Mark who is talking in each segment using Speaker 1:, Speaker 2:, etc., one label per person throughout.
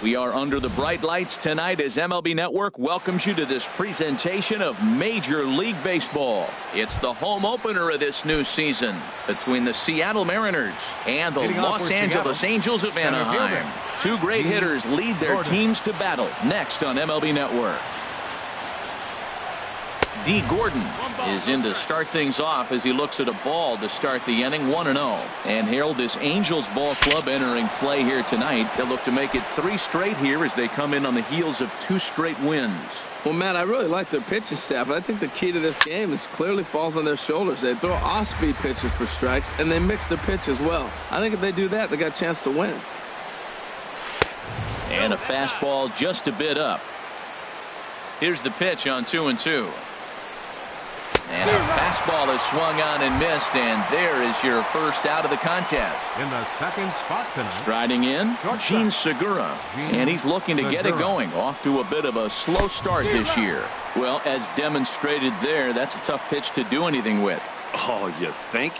Speaker 1: We are under the bright lights tonight as MLB Network welcomes you to this presentation of Major League Baseball. It's the home opener of this new season between the Seattle Mariners and the Los Angeles Angels of Anaheim. Two great hitters lead their teams to battle next on MLB Network. D. Gordon is in to start things off as he looks at a ball to start the inning 1-0. And Harold, this Angels ball club entering play here tonight. They'll look to make it 3 straight here as they come in on the heels of 2 straight wins.
Speaker 2: Well, Matt, I really like their pitching staff. I think the key to this game is clearly falls on their shoulders. They throw off-speed pitches for strikes, and they mix their pitch as well. I think if they do that, they got a chance to win.
Speaker 1: And a fastball just a bit up. Here's the pitch on 2-2. And a fastball is swung on and missed, and there is your first out of the contest.
Speaker 3: In the second spot tonight.
Speaker 1: Striding in, Gene Segura, and he's looking to get it going. Off to a bit of a slow start this year. Well, as demonstrated there, that's a tough pitch to do anything with.
Speaker 4: Oh, you think?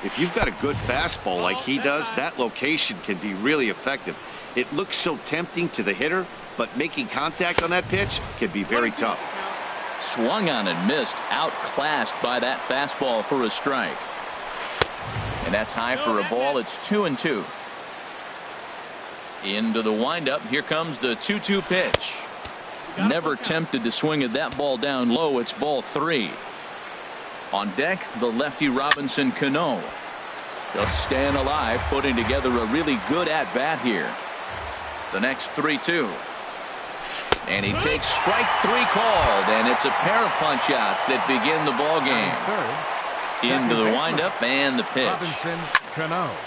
Speaker 4: If you've got a good fastball like he does, that location can be really effective. It looks so tempting to the hitter, but making contact on that pitch can be very tough.
Speaker 1: Swung on and missed, outclassed by that fastball for a strike. And that's high for a ball. It's 2-2. Into the windup. Here comes the 2-2 pitch. Never tempted to swing at that ball down low. It's ball 3. On deck, the lefty Robinson Cano. Just staying alive, putting together a really good at-bat here. The next 3-2. And he takes strike 3 called, and it's a pair of punch-outs that begin the ball game. Into the windup and the pitch.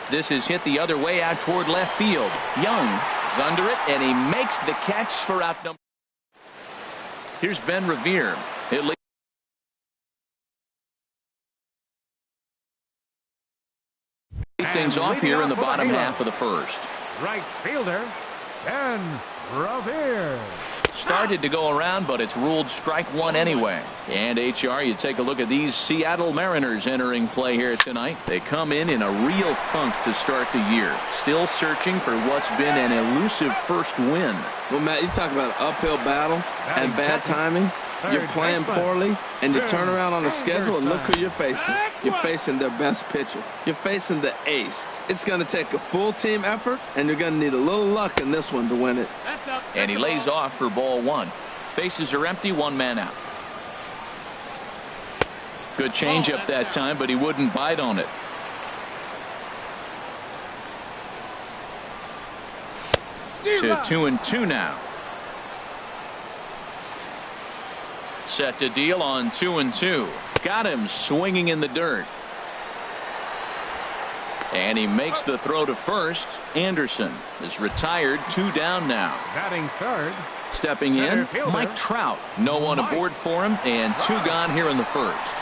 Speaker 1: This is hit the other way out toward left field. Young is under it, and he makes the catch for out number. Here's Ben Revere. It leads things off here in the bottom half of the first.
Speaker 3: Right fielder, Ben Revere.
Speaker 1: Started to go around, but it's ruled strike 1 anyway. And HR, you take a look at these Seattle Mariners entering play here tonight. They come in a real funk to start the year. Still searching for what's been an elusive first win.
Speaker 2: Well, Matt, you talk about an uphill battle and bad timing. You're playing poorly, and you turn around on the schedule, and look who you're facing. You're facing their best pitcher. You're facing the ace. It's going to take a full team effort, and you're going to need a little luck in this one to win it.
Speaker 1: And he lays off for ball 1. Bases are empty, 1 man out. Good changeup that time, but he wouldn't bite on it. To 2-2 now. Set to deal on 2-2. Got him swinging in the dirt. And he makes the throw to first. Anderson is retired, 2 down now.
Speaker 3: Batting third.
Speaker 1: Stepping in, Mike Trout. No one aboard for him, and 2 gone here in the first.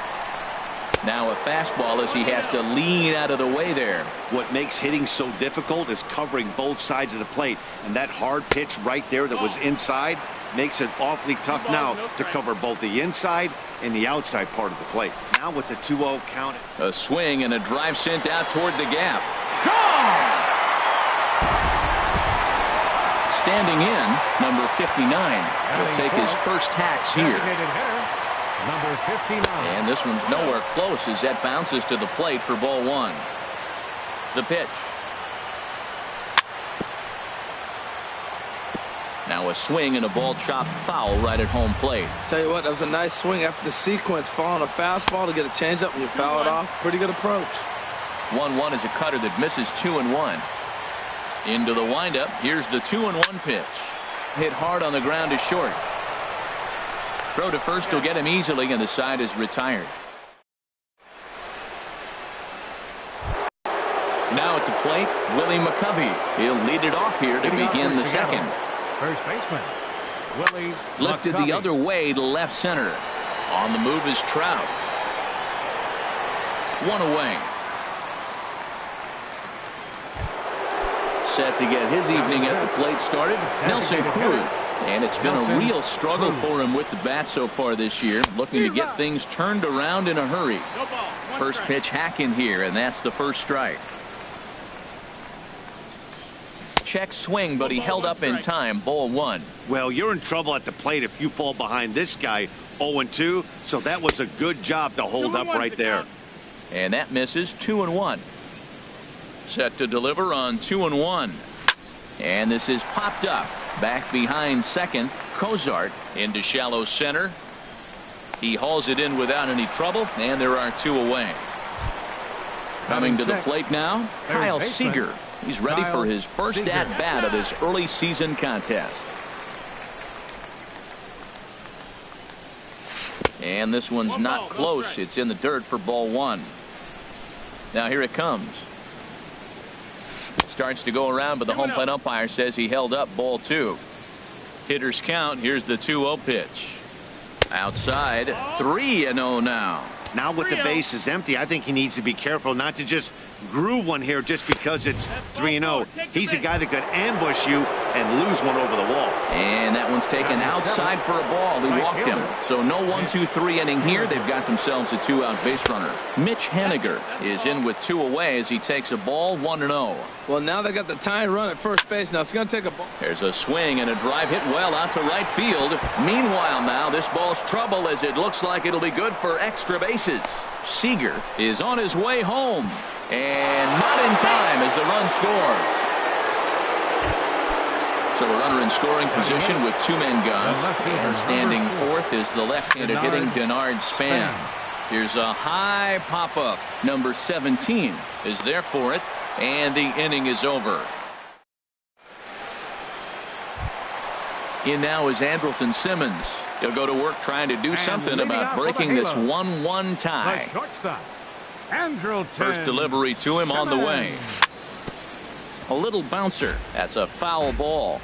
Speaker 1: Now a fastball as he has to lean out of the way there.
Speaker 4: What makes hitting so difficult is covering both sides of the plate, and that hard pitch right there that was inside makes it awfully tough now to cover both the inside and the outside part of the plate. Now with the 2-0 count.
Speaker 1: A swing and a drive sent out toward the gap. Gone! Standing in, number 59. He'll take his first hacks here.
Speaker 3: Number 59.
Speaker 1: And this one's nowhere close as that bounces to the plate for ball 1. The pitch. Now a swing and a ball chopped foul right at home plate.
Speaker 2: Tell you what, that was a nice swing after the sequence. Following a fastball to get a changeup and you foul it off. Pretty good approach.
Speaker 1: 1-1 is a cutter that misses 2-1. Into the windup. Here's the 2-1 pitch. Hit hard on the ground to short. Throw to first will get him easily, and the side is retired. Now at the plate, Willie McCovey. He'll lead it off here to begin the second.
Speaker 3: First baseman, Willie
Speaker 1: lifted the other way to left center. On the move is Trout. 1 away. Set to get his evening at the plate started, Nelson Cruz. And it's been a real struggle for him with the bat so far this year, looking to get things turned around in a hurry. First pitch hack in here, and that's the first strike. check swing, but he held up in time. Ball 1.
Speaker 4: Well, you're in trouble at the plate if you fall behind this guy 0-2, so that was a good job to hold up right there.
Speaker 1: And that misses. 2-1. Set to deliver on 2-1. And this is popped up. Back behind second. Cozart into shallow center. He hauls it in without any trouble, and there are 2 away. Coming to the plate now, Kyle Seager. He's ready for his first at-bat of this early season contest. And this one's not close. It's in the dirt for ball 1. Now here it comes. Starts to go around, but the home plate umpire says he held up. Ball 2. Hitters count. Here's the 2-0 pitch. Outside. 3-0 now.
Speaker 4: Now with the bases empty, I think he needs to be careful not to just groove one here just because it's 3-0. He's a guy that could ambush you and lose one over the wall.
Speaker 1: And that one's taken outside for a ball. He walked him. So no 1-2-3 inning here. They've got themselves a 2-out base runner. Mitch Haniger is in with 2 away as he takes a ball. 1-0.
Speaker 2: Well, now they got the tying run at first base. Now it's going to take a ball.
Speaker 1: There's a swing and a drive hit well out to right field. Meanwhile, now this ball's trouble as it looks like it'll be good for extra bases. Seager is on his way home. And not in time as the run scores. So the runner in scoring position with 2 men gone. And standing fourth is the left-handed hitting Denard Span. Here's a high pop-up. Number 17 is there for it. And the inning is over. In now is Andrelton Simmons. He'll go to work trying to do something about breaking this 1-1 tie. First delivery to him on the way. A little bouncer. That's a foul ball.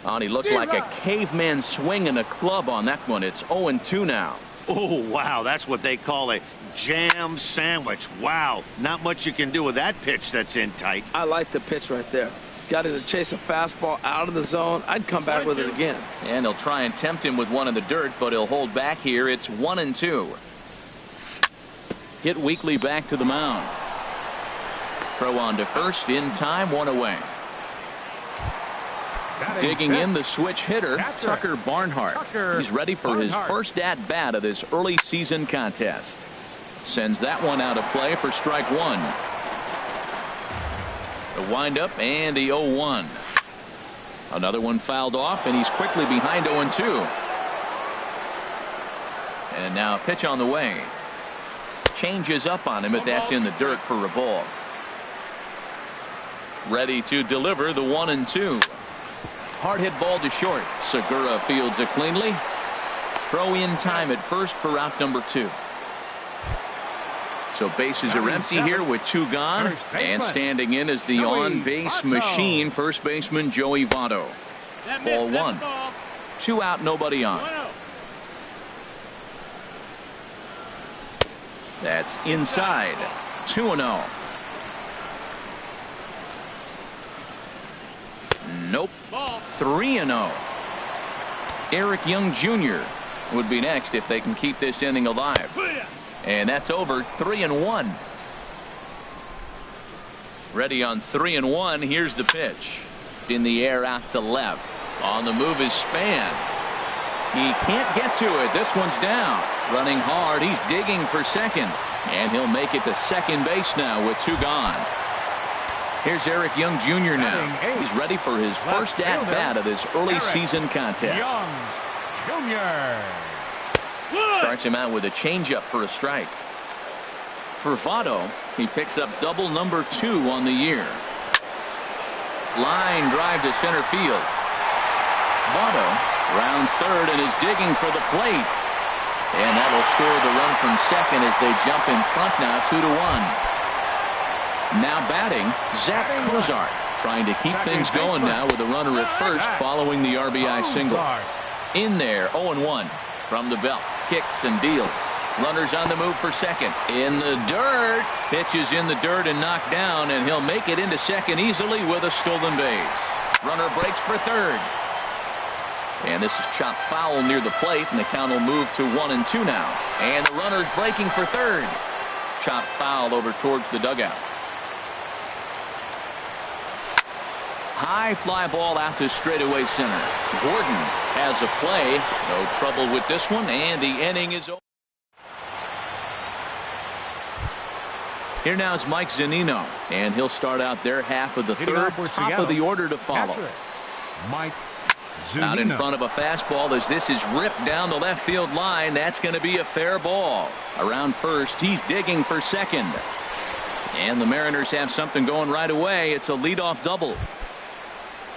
Speaker 1: Oh, and he looked like a caveman swinging a club on that one. It's 0-2 now.
Speaker 4: Oh, wow. That's what they call a jam sandwich. Wow. Not much you can do with that pitch that's in tight.
Speaker 2: I like the pitch right there. Got it to chase a fastball out of the zone. I'd come back with it again.
Speaker 1: And they'll try and tempt him with one in the dirt, but he'll hold back here. It's 1-2. Hit weakly back to the mound. Throw on to first in time. 1 away. Digging in the switch hitter, Tucker Barnhart. He's ready for his first at-bat of this early season contest. Sends that one out of play for strike 1. The windup and the 0-1. Another one fouled off, and he's quickly behind 0-2. And now a pitch on the way. Changes up on him, but that's in the dirt for a ball. Ready to deliver the 1-2. Hard hit ball to short. Segura fields it cleanly. Throw in time at first for out number 2. So bases are empty here with 2 gone. And standing in is the on-base machine, first baseman Joey Votto. Ball 1. 2 out, nobody on. That's inside. 2-0. Nope. 3-0. Eric Young Jr. would be next if they can keep this inning alive. And that's over. 3-1. Ready on 3-1. Here's the pitch. In the air out to left. On the move is Span. He can't get to it. This one's down. Running hard. He's digging for second. And he'll make it to second base now with 2 gone. Here's Eric Young Jr. now. He's ready for his first at-bat of this early season contest.
Speaker 3: Young Jr.
Speaker 1: Starts him out with a changeup for a strike. For Votto, he picks up double number 2 on the year. Line drive to center field. Votto rounds third and is digging for the plate. And that will score the run from second as they jump in front now 2-1. Now batting, Zach Cozart, trying to keep things going now with a runner at first following the RBI single. In there, 0-1 from the belt. Kicks and deals. Runners on the move for second. In the dirt. Pitch is in the dirt and knocked down, and he'll make it into second easily with a stolen base. Runner breaks for third. And this is chopped foul near the plate, and the count will move to 1-2 now. And the runner's breaking for third. Chopped foul over towards the dugout. High fly ball out to straightaway center. Gordon has a play. No trouble with this one, and the inning is over. Here now is Mike Zunino, and he'll start out their half of the third. Top of the order to follow.
Speaker 3: Mike Zunino.
Speaker 1: Out in front of a fastball as this is ripped down the left field line. That's going to be a fair ball. Around first, he's digging for second. And the Mariners have something going right away. It's a leadoff double.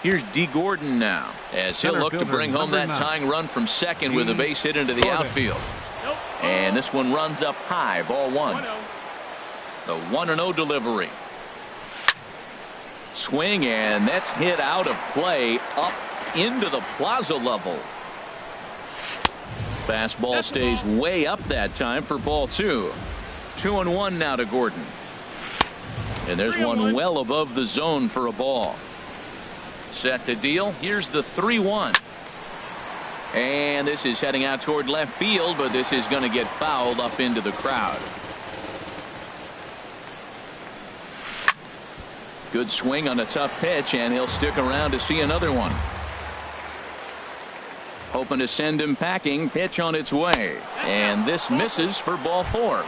Speaker 1: Here's D. Gordon now, as he'll look to bring home that tying run from second with a base hit into the outfield. And this one runs up high, ball one. The 1-0 delivery. Swing, and that's hit out of play up into the plaza level. Fastball stays way up that time for ball two. 2-1 now to Gordon. And there's one well above the zone for a ball. Set to deal. Here's the 3-1. And this is heading out toward left field, but this is going to get fouled up into the crowd. Good swing on a tough pitch, and he'll stick around to see another one. Hoping to send him packing. Pitch on its way. And this misses for ball four.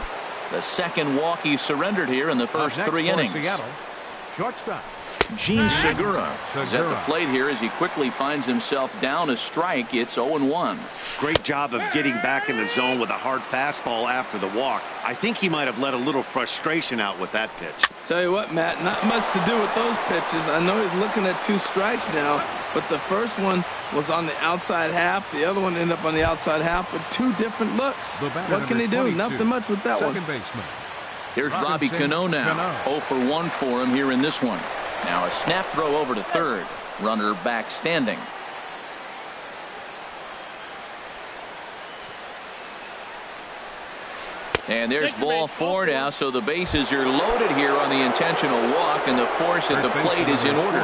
Speaker 1: The second walk he surrendered here in the first three innings.
Speaker 3: Shortstop
Speaker 1: Gene Segura is at the plate here as he quickly finds himself down a strike. It's 0-1.
Speaker 4: Great job of getting back in the zone with a hard fastball after the walk. I think he might have let a little frustration out with that pitch.
Speaker 2: Tell you what, Matt, not much to do with those pitches. I know he's looking at 2 strikes now, but the first one was on the outside half. The other one ended up on the outside half with 2 different looks. What can he do? Nothing much with that one.
Speaker 1: Here's Robbie Cano now. 0 for 1 for him here in this one. Now a snap throw over to third. Runner back standing. And there's ball four now, so the bases are loaded here on the intentional walk, and the force at the plate is in order.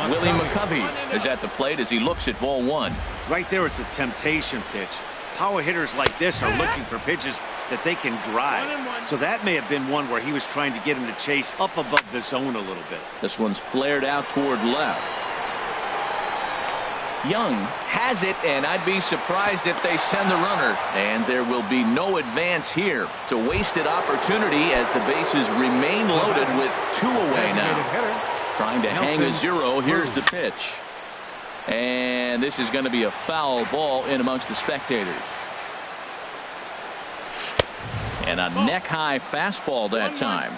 Speaker 1: Willie McCovey is at the plate as he looks at ball one.
Speaker 4: Right there is a temptation pitch. Power hitters like this are looking for pitches that they can drive. So that may have been one where he was trying to get him to chase up above the zone a little bit.
Speaker 1: This one's flared out toward left. Young has it, and I'd be surprised if they send the runner. And there will be no advance here. It's a wasted opportunity as the bases remain loaded with 2 away now. Trying to hang a 0. Here's the pitch. And this is going to be a foul ball in amongst the spectators. And a neck-high fastball that time.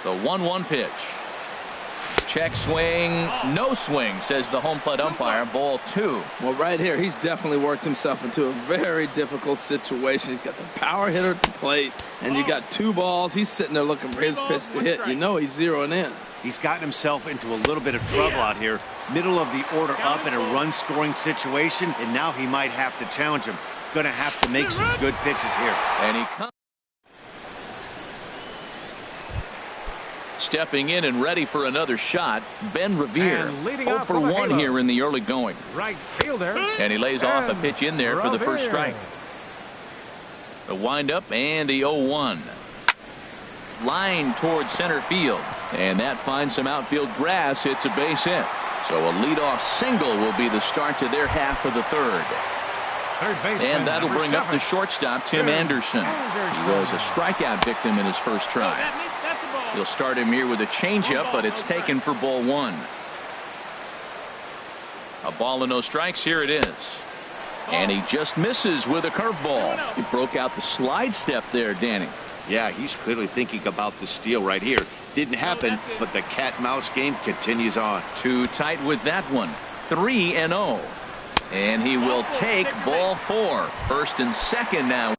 Speaker 1: The 1-1 pitch. Check swing, no swing, says the home plate umpire. Ball 2.
Speaker 2: Well, right here, he's definitely worked himself into a very difficult situation. He's got the power hitter at the plate, and you got 2 balls. He's sitting there looking for his pitch to hit. You know he's zeroing in.
Speaker 4: He's gotten himself into a little bit of trouble out here. Middle of the order up in a run-scoring situation, and now he might have to challenge him. Going to have to make some good pitches here.
Speaker 1: And he comes. Stepping in and ready for another shot, Ben Revere. 0 for 1 here in the early going.
Speaker 3: Right fielder.
Speaker 1: And he lays off a pitch in there for the first strike. The windup and the 0-1. Line towards center field. And that finds some outfield grass. It's a base hit. So a leadoff single will be the start to their half of the third. And that'll bring up the shortstop, Tim Anderson. He was a strikeout victim in his first try. He'll start him here with a changeup, but it's taken for ball 1. A ball and no strikes. Here it is. And he just misses with a curveball. He broke out the slide step there, Danny.
Speaker 4: Yeah, he's clearly thinking about the steal right here. Didn't happen, but the cat-mouse game continues on.
Speaker 1: Too tight with that one. 3-0. And he will take ball 4. First and second now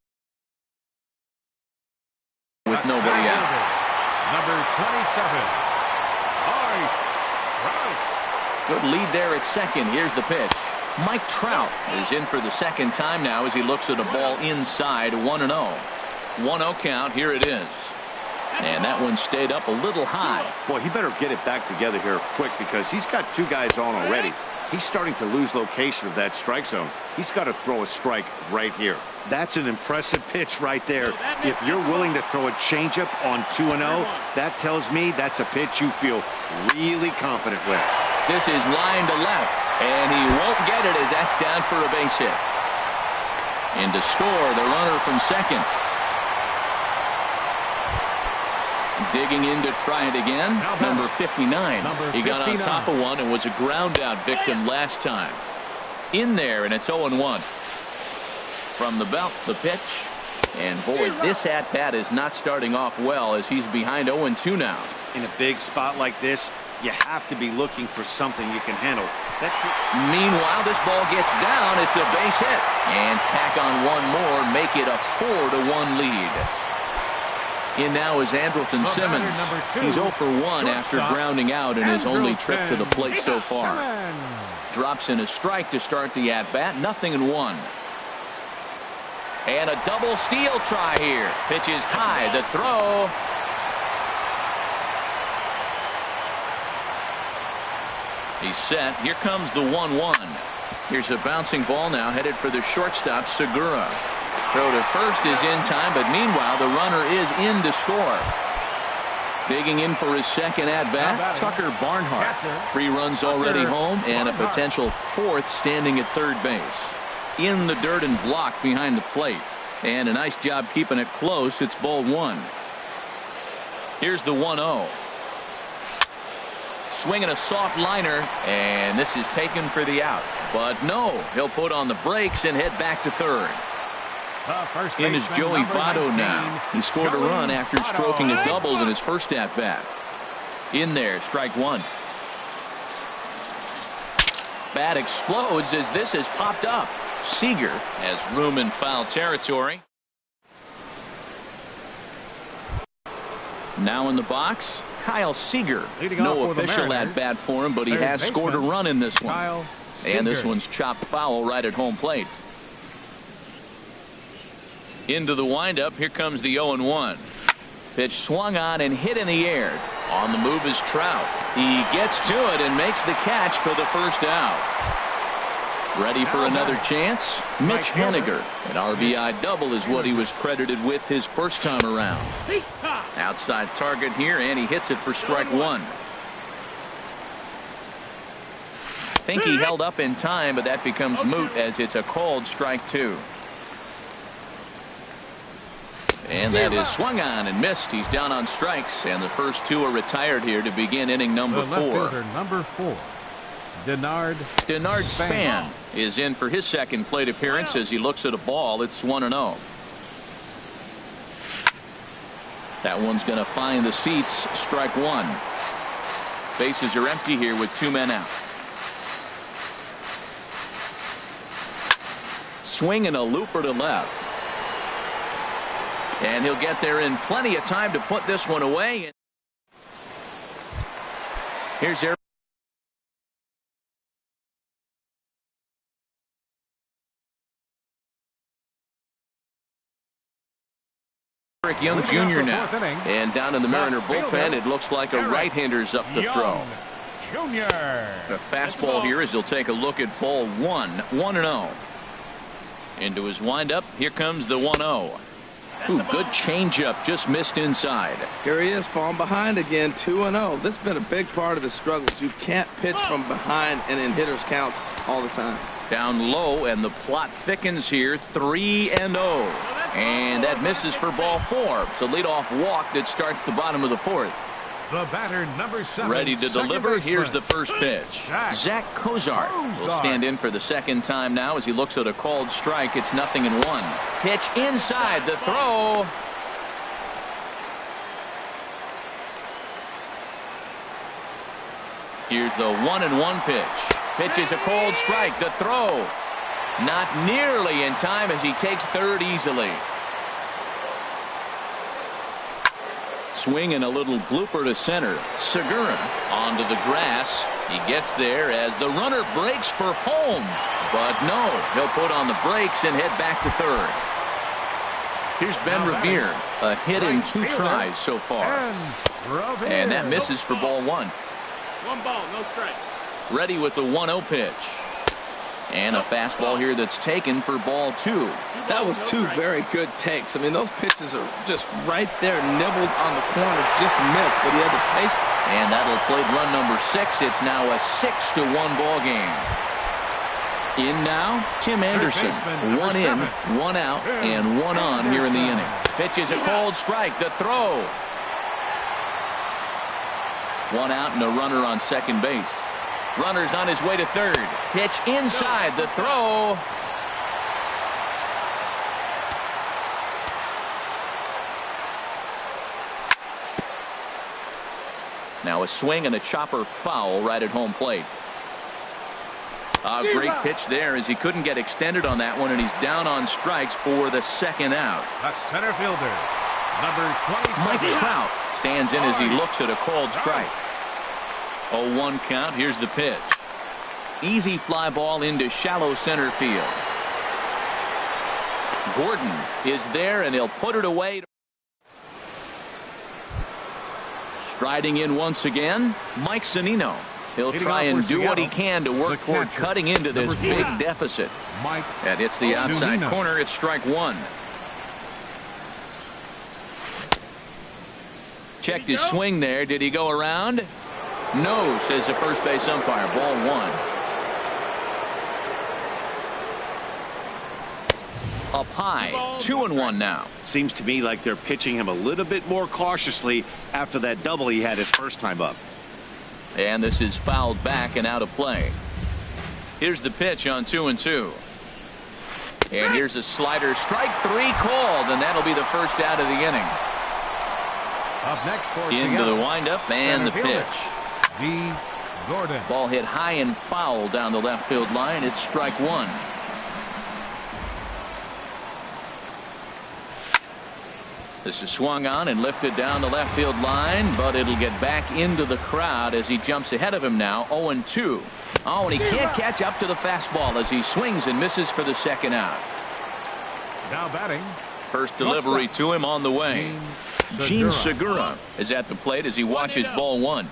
Speaker 1: with nobody out.
Speaker 3: Number 27.
Speaker 1: Good lead there at second. Here's the pitch. Mike Trout is in for the second time now as he looks at a ball inside. 1-0. 1-0 count. Here it is. And that one stayed up a little high.
Speaker 4: Boy, he better get it back together here quick because he's got two guys on already. He's starting to lose location of that strike zone. He's got to throw a strike right here. That's an impressive pitch right there. If you're willing to throw a changeup on 2-0, that tells me that's a pitch you feel really confident with.
Speaker 1: This is line to left, and he won't get it as that's down for a base hit. And to score, the runner from second. Digging in to try it again, number 59. He got on top of one and was a ground out victim last time. In there, and it's 0-1. From the belt, the pitch. And boy, this at-bat is not starting off well as he's behind 0-2 now.
Speaker 4: In a big spot like this, you have to be looking for something you can handle.
Speaker 1: Meanwhile, this ball gets down. It's a base hit. And tack on one more, make it a 4-1 lead. In now is Andrelton Simmons. He's 0 for 1 after grounding out in his only trip to the plate so far. Drops in a strike to start the at-bat. 0-1. And a double steal try here. Pitches high. The throw. He's set. Here comes the 1-1. Here's a bouncing ball now headed for the shortstop, Segura. Throw to first is in time, but meanwhile the runner is in to score. Digging in for his second at-bat, Tucker Barnhart. 3 runs already home and a potential 4th standing at third base. In the dirt and blocked behind the plate. And a nice job keeping it close. It's ball 1. Here's the 1-0. Swinging a soft liner, and this is taken for the out. But no, he'll put on the brakes and head back to third. In is Joey Votto now. He scored a run after stroking a double in his first at-bat. In there, strike 1. Bat explodes as this has popped up. Seager has room in foul territory. Now in the box, Kyle Seager. No official at-bat for him, but he has scored a run in this one. And this one's chopped foul right at home plate. Into the windup. Here comes the 0-1. Pitch swung on and hit in the air. On the move is Trout. He gets to it and makes the catch for the first out. Ready for another chance? Mitch Haniger. An RBI double is what he was credited with his first time around. Outside target here, and he hits it for strike 1. I think he held up in time, but that becomes moot as it's a called strike 2. And that is swung on and missed. He's down on strikes, and the first 2 are retired here to begin inning number 4.
Speaker 3: Number 4. Denard
Speaker 1: Span is in for his second plate appearance as he looks at a ball. It's 1-0. That one's going to find the seats. Strike 1. Bases are empty here with 2 men out. Swing and a looper to left. And he'll get there in plenty of time to put this one away. Here's Eric Young Jr. now. And down in the Mariner bullpen, it looks like a right-hander's up to throw. A fastball here as he'll take a look at ball 1. 1-0. Into his windup. Here comes the 1-0. Ooh, good changeup, just missed inside.
Speaker 2: Here he is, falling behind again, 2-0. This has been a big part of his struggles. You can't pitch from behind and in hitters' counts all the time.
Speaker 1: Down low, and the plot thickens here, 3-0. And that misses for ball 4. It's a leadoff walk that starts the bottom of the 4th.
Speaker 3: The batter, number 7.
Speaker 1: Ready to deliver. Here's the first pitch. Zach Cozart will stand in for the second time now as he looks at a called strike. It's 0-1. Pitch inside the throw. Here's the 1-1 pitch. Pitch is a called strike. The throw. Not nearly in time as he takes third easily. Swing and a little blooper to center. Segura onto the grass. He gets there as the runner breaks for home. But no, he'll put on the brakes and head back to third. Here's Ben Revere, a hit in 2 tries so far. And that misses for ball 1.
Speaker 5: 1 ball, no strikes.
Speaker 1: Ready with the 1-0 pitch. And a fastball here that's taken for ball 2.
Speaker 2: That was 2 very good takes. I mean, those pitches are just right there, nibbled on the corner, just missed, but he had the patience.
Speaker 1: And that'll play run number 6. It's now a 6-1 ball game. In now, Tim Anderson. 1 in, 1 out, and 1 on here in the inning. Pitch is a cold strike. The throw. 1 out and a runner on second base. Runner's on his way to third. Pitch inside. The throw. Now a swing and a chopper foul right at home plate. A great pitch there as he couldn't get extended on that one, and he's down on strikes for the 2nd out.
Speaker 3: The center fielder, number 27.
Speaker 1: Mike Trout stands in as he looks at a called strike. 0-1 count. Here's the pitch. Easy fly ball into shallow center field. Gordon is there, and he'll put it away. Striding in once again, Mike Zunino. He'll try and do what he can to work toward cutting into this big deficit. That hits the outside corner. It's strike 1. Checked his swing there. Did he go around? No, says the first base umpire. Ball 1. Up high, 2-1 now.
Speaker 4: Seems to me like they're pitching him a little bit more cautiously after that double he had his first time up.
Speaker 1: And this is fouled back and out of play. Here's the pitch on 2-2. And here's a slider. Strike 3 called, and that'll be the first out of the inning.
Speaker 3: Up next,
Speaker 1: into the windup and the pitch.
Speaker 3: D. Gordon.
Speaker 1: Ball hit high and foul down the left field line. It's strike 1. This is swung on and lifted down the left field line, but it'll get back into the crowd as he jumps ahead of him now. 0-2. Oh, and he can't catch up to the fastball as he swings and misses for the 2nd out.
Speaker 3: Now batting.
Speaker 1: First delivery to him on the way. Gene Segura is at the plate as he watches ball 1.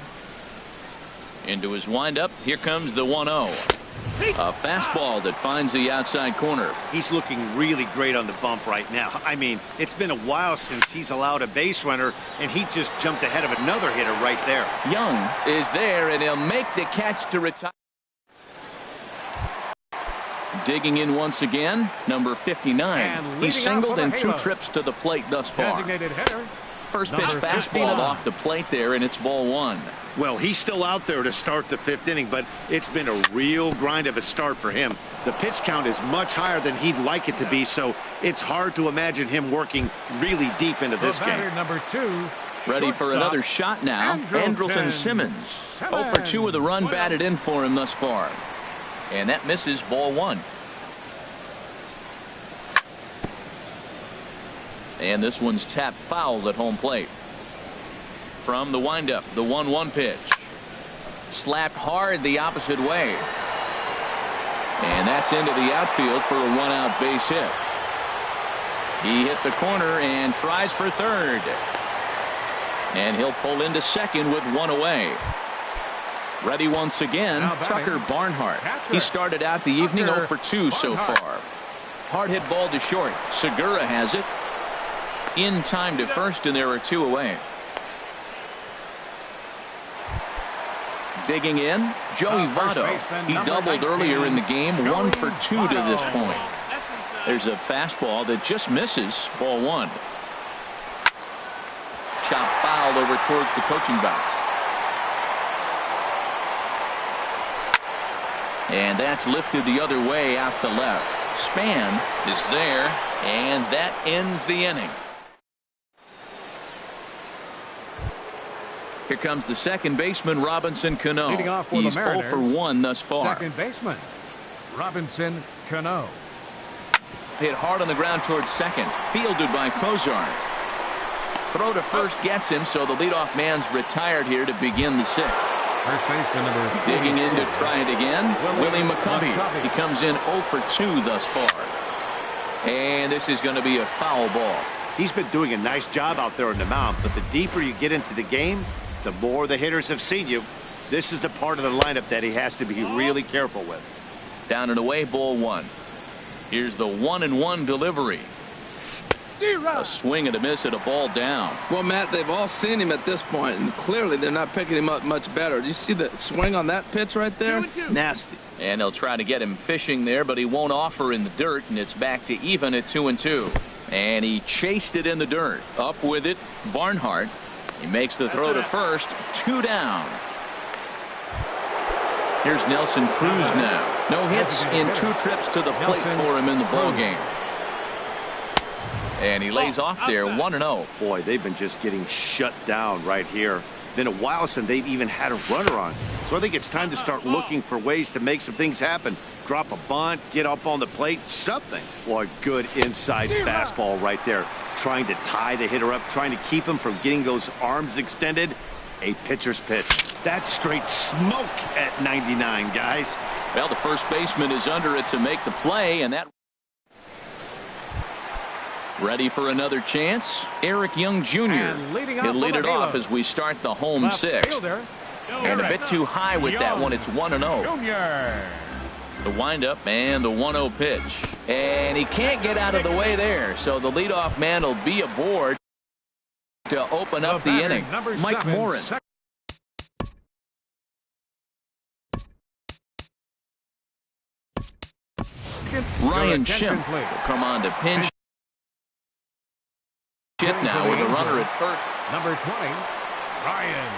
Speaker 1: Into his windup. Here comes the 1-0. A fastball that finds the outside corner.
Speaker 4: He's looking really great on the bump right now. I mean, it's been a while since he's allowed a base runner, and he just jumped ahead of another hitter right there.
Speaker 1: Young is there, and he'll make the catch to retire. Digging in once again, number 59. He's singled in 2 trips to the plate thus far. First pitch fastball off the plate there, and it's ball 1.
Speaker 4: Well, he's still out there to start the 5th inning, but it's been a real grind of a start for him. The pitch count is much higher than he'd like it to be, so it's hard to imagine him working really deep into this game.
Speaker 3: Number 2.
Speaker 1: Ready for another shot now. Andrelton Simmons. 0 for 2 with a run batted in for him thus far. And that misses ball 1. And this one's tapped foul at home plate. From the windup, the 1-1 pitch. Slapped hard the opposite way. And that's into the outfield for a 1-out base hit. He hit the corner and tries for third. And he'll pull into second with 1 away. Ready once again, Tucker Barnhart. He started out the evening 0 for 2 so far. Hard hit ball to short. Segura has it. In time to first, and there are 2 away. Digging in, Joey Votto. He doubled earlier in the game, 1 for 2 to this point. There's a fastball that just misses, ball 1. Chop fouled over towards the coaching box. And that's lifted the other way out to left. Span is there, and that ends the inning. Here comes the second baseman, Robinson Cano. He's 0 for 1 thus far.
Speaker 3: Second baseman, Robinson Cano.
Speaker 1: Hit hard on the ground towards second. Fielded by Kozar. Throw to first gets him, so the leadoff man's retired here to begin the 6th.
Speaker 3: First baseman number
Speaker 1: Digging in to try it again, Willie McCovey. He comes in 0 for 2 thus far. And this is going to be a foul ball.
Speaker 4: He's been doing a nice job out there on the mound, but the deeper you get into the game, the more the hitters have seen you. This is the part of the lineup that he has to be really careful with.
Speaker 1: Down and away, ball one. Here's the 1-1 delivery. A swing and a miss at a ball down.
Speaker 2: Well, Matt, they've all seen him at this point, and clearly they're not picking him up much better. Do you see the swing on that pitch right there?
Speaker 5: 2-2.
Speaker 2: Nasty.
Speaker 1: And they'll try to get him fishing there, but he won't offer in the dirt, and it's back to even at 2-2. And he chased it in the dirt. Up with it, Barnhart. He makes the throw to first. 2 down. Here's Nelson Cruz now. No hits in 2 trips to the plate for him in the ballgame. And he lays off there, 1-0.
Speaker 4: Boy, they've been just getting shut down right here. Been a while since they've even had a runner on. So I think it's time to start looking for ways to make some things happen. Drop a bunt, get up on the plate, something. Boy, good inside fastball right there. Trying to tie the hitter up, trying to keep him from getting those arms extended. A pitcher's pitch. That's straight smoke at 99, guys.
Speaker 1: Well, the first baseman is under it to make the play, and that. Ready for another chance? Eric Young Jr. He'll lead it off as we start the home sixth. And a bit too high with that one. It's 1-0. The windup and the 1-0 pitch. And he can't get out of the way there. So the leadoff man will be aboard to open up the inning. Mike Morin. Ryan Schimpf will come on to pinch hit now with a runner at first.
Speaker 3: Number 20, Ryan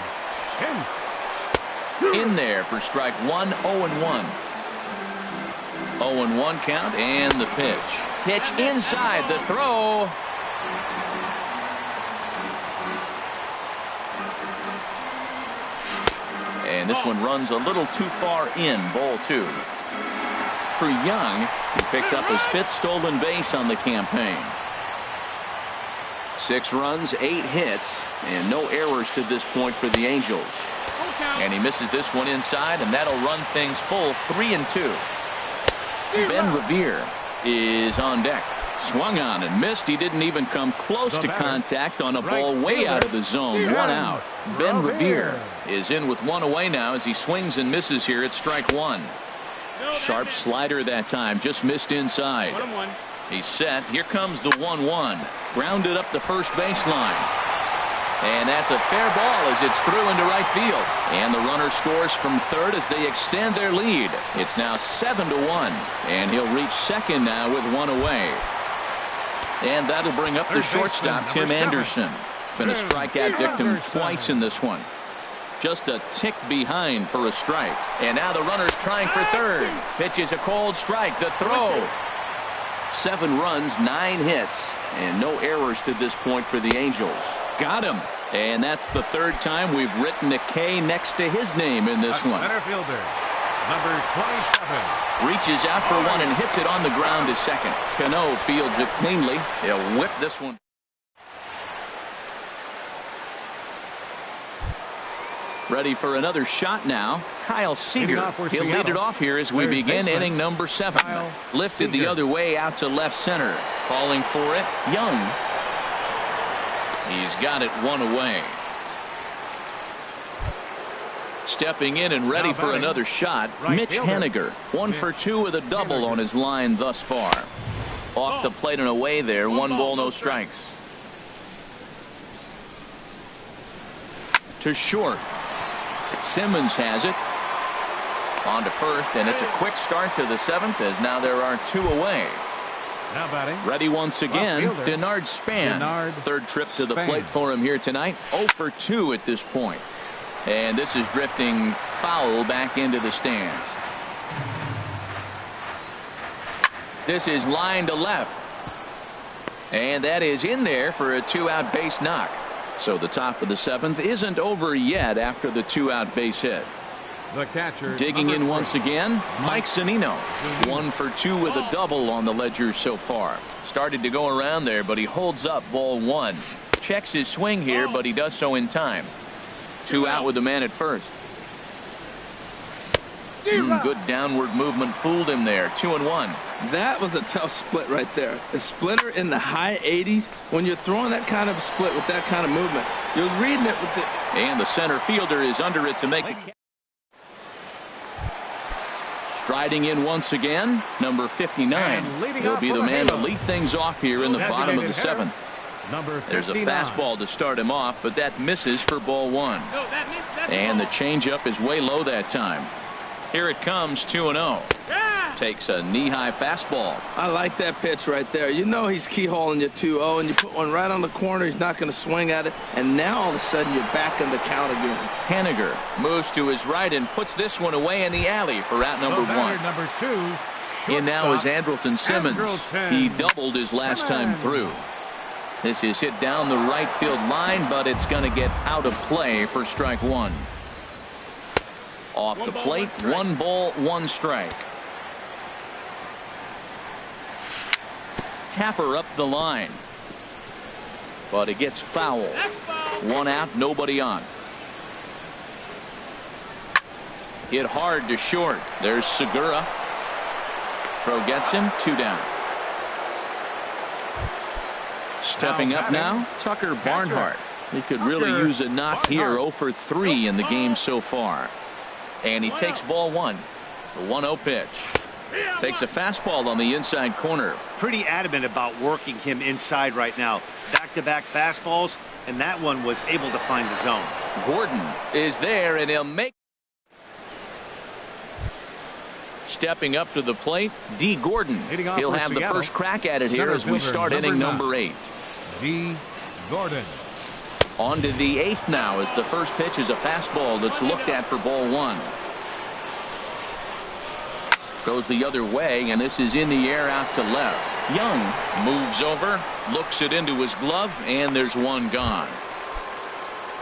Speaker 3: Schimpf.
Speaker 1: In there for strike 1, 0-1. 0-1 count and the pitch. Pitch inside, the throw. And this one runs a little too far in, ball 2. For Young, he picks up his 5th stolen base on the campaign. 6 runs, 8 hits, and no errors to this point for the Angels. And he misses this one inside, and that'll run things full 3-2. Ben Revere is on deck. Swung on and missed. He didn't even come close to contact on a ball way out of the zone. 1 out. Ben Revere is in with 1 away now as he swings and misses here at strike 1. Sharp slider that time, just missed inside.
Speaker 5: 1-1.
Speaker 1: He's set. Here comes the 1-1. Grounded up the first baseline. And that's a fair ball as it's through into right field. And the runner scores from third as they extend their lead. It's now 7-1. And he'll reach second now with 1 away. And that'll bring up the shortstop, Tim Anderson. Been a strikeout victim twice in this one. Just a tick behind for a strike. And now the runner's trying for third. Pitch is a cold strike. The throw. 7 runs, 9 hits, and no errors to this point for the Angels. Got him. And that's the 3rd time we've written a K next to his name in this one.
Speaker 3: Center fielder, number 27.
Speaker 1: Reaches out for one and hits it on the ground to second. Cano fields it cleanly. He'll whip this one. Ready for another shot now. Kyle Seager. He'll lead it off here as we begin inning number 7. Lifted the other way out to left center. Calling for it, Young. He's got it 1 away. Stepping in and ready for another shot, Mitch Haniger. 1 for 2 with a double on his line thus far. Off the plate and away there. 1 ball, no strikes. To short. Simmons has it. On to first, and it's a quick start to the 7th as now there are 2 away.
Speaker 3: Now batting.
Speaker 1: Ready once again, Denard Span. 3rd trip to the plate for him here tonight. 0 for 2 at this point. And this is drifting foul back into the stands. This is line to left. And that is in there for a 2-out base knock. So the top of the 7th isn't over yet after the 2-out base hit.
Speaker 3: The catcher.
Speaker 1: Digging in once again, Mike Zunino. 1 for 2 with a double on the ledger so far. Started to go around there, but he holds up ball 1. Checks his swing here, but he does so in time. 2 out with the man at first. Good downward movement fooled him there. 2-1.
Speaker 2: That was a tough split right there. A splitter in the high 80s. When you're throwing that kind of split with that kind of movement, you're reading it with the...
Speaker 1: And the center fielder is under it to make the... Striding in once again, number 59. He'll be the man to lead things off here in the bottom of the seventh. There's a fastball to start him off, but that misses for ball one. And the changeup is way low that time. Here it comes, 2-0. Takes a knee-high fastball.
Speaker 2: I like that pitch right there. You know he's keyholing you 2-0, and you put one right on the corner. He's not going to swing at it. And now all of a sudden you're back in the count again.
Speaker 1: Haniger moves to his right and puts this one away in the alley for out number one.
Speaker 3: Number 2.
Speaker 1: In now is Andrelton Simmons. He doubled his last time through. This is hit down the right field line, but it's going to get out of play for strike one. Off the plate, 1 ball, 1 strike. Tapper up the line, but it gets foul. 1 out, nobody on. Hit hard to short. There's Segura. Throw gets him. 2 down. Stepping up now, Tucker Barnhart. He could really use a knock here. 0 for 3 in the game so far. And he takes ball one. The 1-0 pitch. Takes a fastball on the inside corner.
Speaker 4: Pretty adamant about working him inside right now. Back-to-back fastballs, and that one was able to find the zone.
Speaker 1: Gordon is there, and he'll make. Stepping up to the plate, D. Gordon. He'll have the first crack at it here as we start inning number 8.
Speaker 3: D. Gordon.
Speaker 1: On to the 8th now as the first pitch is a fastball that's looked at for ball one. Goes the other way, and this is in the air out to left. Young moves over, looks it into his glove, and there's one gone.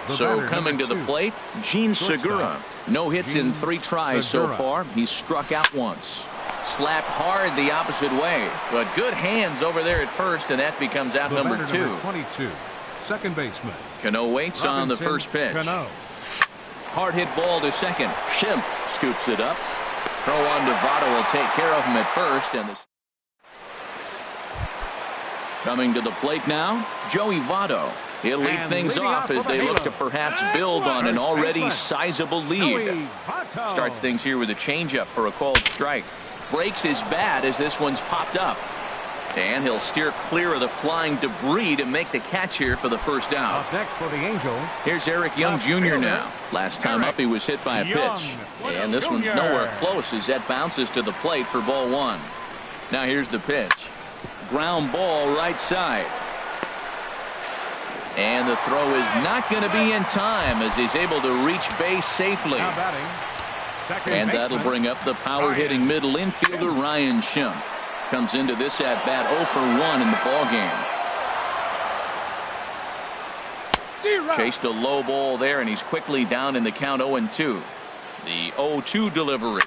Speaker 1: So coming to the plate, Gene Segura. No hits in 3 tries so far. He's struck out once. Slapped hard the opposite way, but good hands over there at first, and that becomes out number 2.
Speaker 3: 22, second baseman.
Speaker 1: Cano waits on the first pitch. Hard hit ball to second. Schimpf scoops it up. Throw on to Votto will take care of him at first. And coming to the plate now, Joey Votto. He'll lead things off as they look to perhaps build on an already sizable lead. Starts things here with a changeup for a called strike. Breaks his bat as this one's popped up. And he'll steer clear of the flying debris to make the catch here for the first out. Here's Eric Young Jr. now. Last time up he was hit by a pitch. And this one's nowhere close as that bounces to the plate for ball one. Now here's the pitch. Ground ball right side. And the throw is not going to be in time as he's able to reach base safely. And that'll bring up the power hitting middle infielder Ryan Schimpf. Comes into this at bat 0 for 1 in the ball game. Chased a low ball there, and he's quickly down in the count 0-2. The 0-2 delivery.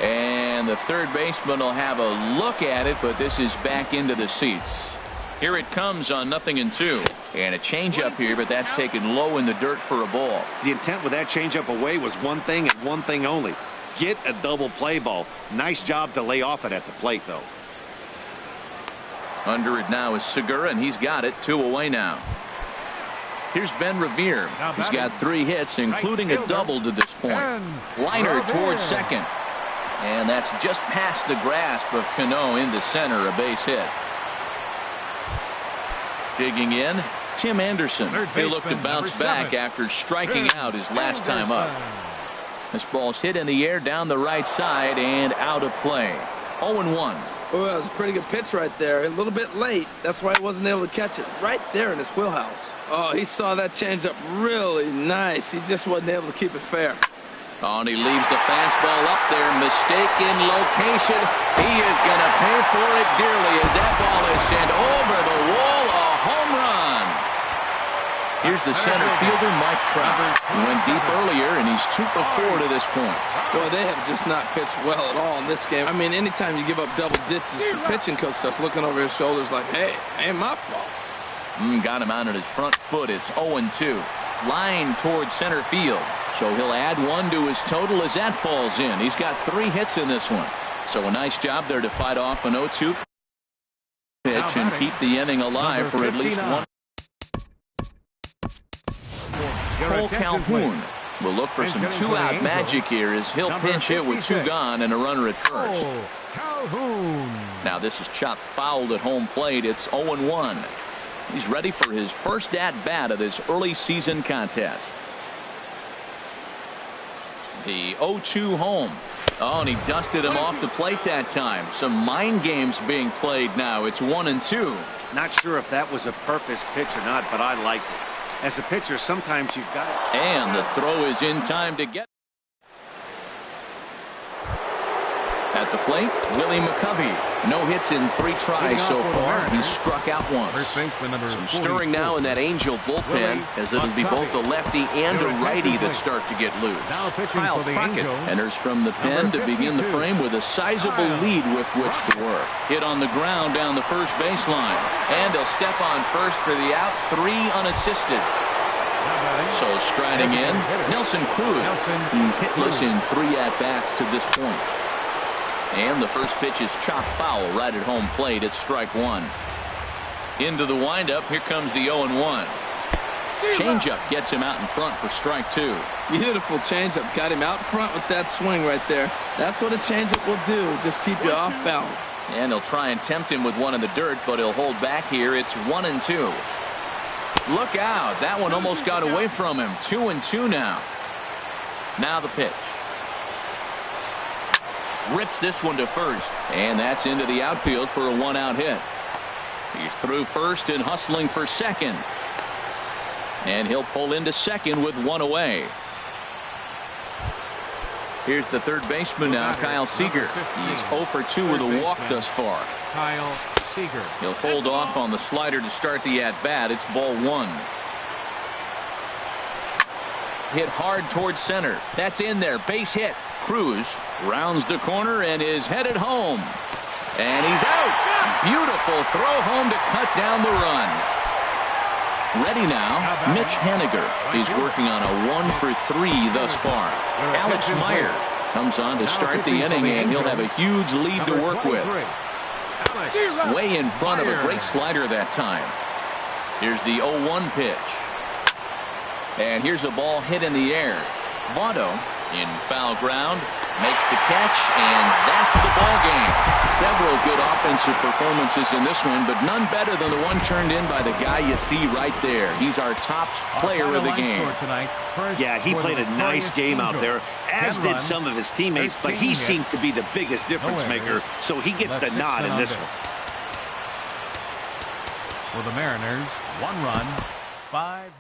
Speaker 1: And the third baseman will have a look at it, but this is back into the seats. Here it comes on 0-2. And a changeup here, but that's taken low in the dirt for a ball.
Speaker 4: The intent with that changeup away was one thing and one thing only. Get a double play ball. Nice job to lay off it at the plate, though.
Speaker 1: Under it now is Segura, and he's got it. 2 away now. Here's Ben Revere. He's got 3 hits, including a double to this point. Liner towards second. And that's just past the grasp of Cano into center, a base hit. Digging in, Tim Anderson. He'll look to bounce back after striking out his last time up. This ball's hit in the air down the right side and out of play. 0-1.
Speaker 2: Oh, that was a pretty good pitch right there. A little bit late. That's why he wasn't able to catch it right there in his wheelhouse. Oh, he saw that changeup really nice. He just wasn't able to keep it fair.
Speaker 1: Oh, and he leaves the fastball up there. Mistaken location. He is going to pay for it dearly as that ball is sent over the wall. A home run. Here's the center fielder, Mike Trout. He went deep earlier, and he's 2 for 4 to this point.
Speaker 2: Boy, they have just not pitched well at all in this game. I mean, anytime you give up double digits, the pitching coach starts looking over his shoulders like, hey, ain't my fault.
Speaker 1: Got him out on his front foot. It's 0-2. Line towards center field. So he'll add one to his total as that falls in. He's got 3 hits in this one. So a nice job there to fight off an 0-2 pitch and keep the inning alive for at least one. Cole Calhoun will look for some 2-out magic here as he'll pinch hit with 2 gone and a runner at first. Now this is chopped foul at home plate. It's 0-1. He's ready for his first at-bat of this early season contest. The 0-2 home. Oh, and he dusted him off the plate that time. Some mind games being played now. It's 1-2.
Speaker 4: Not sure if that was a purpose pitch or not, but I liked it. As a pitcher, sometimes you've got it.
Speaker 1: And the throw is in time to get. At the plate, Willie McCovey. No hits in 3 tries so far. He's struck out once. Some stirring now in that Angel bullpen as it'll be both a lefty and a righty that start to get loose. Kyle Crockett enters from the pen to begin the frame with a sizable lead with which to work. Hit on the ground down the first baseline. And he'll step on first for the out. 3 unassisted. So striding in, Nelson Cruz. He's hitless in 3 at-bats to this point. And the first pitch is chopped foul right at home plate. It's strike 1. Into the windup. Here comes the 0-1. Changeup gets him out in front for strike 2.
Speaker 2: Beautiful changeup. Got him out front with that swing right there. That's what a changeup will do. Just keep you off balance.
Speaker 1: And he'll try and tempt him with one in the dirt, but he'll hold back here. It's 1-2. Look out. That one almost got away from him. 2-2 now. Now the pitch. Rips this one to first, and that's into the outfield for a 1-out hit. He's through first and hustling for second, and he'll pull into second with 1 away. Here's the third baseman now, Kyle Seager. He's 0 for 2 with a walk thus far.
Speaker 3: Kyle Seager.
Speaker 1: He'll hold off on the slider to start the at-bat. It's ball 1. Hit hard towards center. That's in there. Base hit. Cruz rounds the corner and is headed home. And he's out. Beautiful throw home to cut down the run. Ready now, Mitch Haniger. He's working on a 1 for 3 thus far. Alex Meyer comes on to start the inning, and he'll have a huge lead to work with. Way in front of a great slider that time. Here's the 0-1 pitch. And here's a ball hit in the air. Votto in foul ground makes the catch, and that's the ball game. Several good offensive performances in this one, but none better than the one turned in by the guy you see right there. He's our top player of the game.
Speaker 4: Yeah, he played a nice game out there, as did some of his teammates, but he seemed to be the biggest difference maker, so he gets the nod in this one.
Speaker 3: For the Mariners, 1 run, 5 hits.